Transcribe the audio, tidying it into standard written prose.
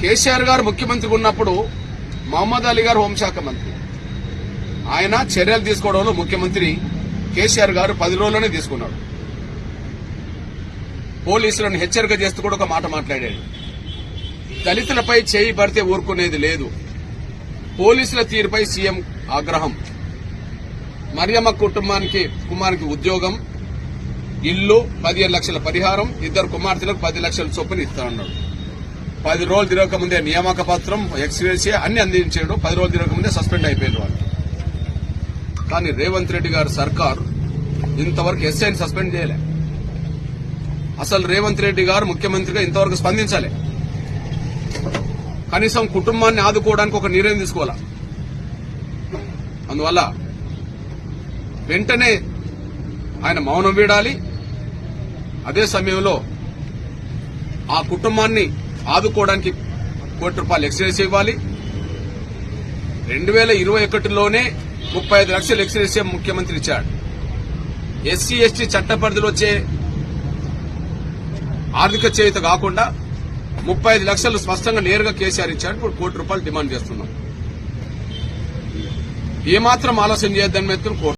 కేసీఆర్ గారు ముఖ్యమంత్రిగా ఉన్నప్పుడు మహమ్మద్ అలీ గారు హోంశాఖ మంత్రి. ఆయన చర్యలు తీసుకోవడంలో ముఖ్యమంత్రి కేసీఆర్ గారు 10 రోజుల్లోనే తీసుకున్నాడు. పోలీసులను హెచ్చరిక చేస్తూ కూడా ఒక మాట మాట్లాడాడు. దళితులపై చేయి పడితే ఊరుకునేది లేదు. పోలీసుల తీరుపై సీఎం ఆగ్రహం. మరియమ్మ కుమారికి ఉద్యోగం, ఇల్లు, 15 లక్షల పరిహారం, 2 కుమార్తెలకు 10 లక్షల చొప్పున ఇస్తానన్నాడు. 10 రోజులు తిరగకముందే నియామక పత్రం, ఎక్స్గ్రేషియా అన్ని అందించాడు. 10 రోజులు తిరగకముందే సస్పెండ్ అయిపోయారు వాళ్ళు. కానీ రేవంత్ రెడ్డి గారి సర్కార్ ఇంతవరకు ఎస్ఐని సస్పెండ్ చేయలే. అసలు రేవంత్ రెడ్డి గారు ముఖ్యమంత్రిగా ఇంతవరకు స్పందించాలి. కనీసం కుటుంబాన్ని ఆదుకోవడానికి ఒక నిర్ణయం తీసుకోవాలా. అందువల్ల వెంటనే ఆయన మౌనం వీడాలి. అదే సమయంలో ఆ కుటుంబాన్ని ఆదుకోవడానికి ₹1 కోటి ఎక్స్గ్రేషియా ఇవ్వాలి. 2021లోనే 35 లక్షల ఎక్స్గ్రేషియా ముఖ్యమంత్రి ఇచ్చాడు. ఎస్సీ ఎస్టీ చట్ట పరిధిలో వచ్చే ఆర్థిక చేయూత కాకుండా 35 లక్షలు స్పష్టంగా నేరుగా కేసీఆర్ ఇచ్చాడు. ఇప్పుడు ₹1 కోటి డిమాండ్ చేస్తున్నాం. ఏమాత్రం ఆలోచన చేయొద్దని కోరుతున్నాం.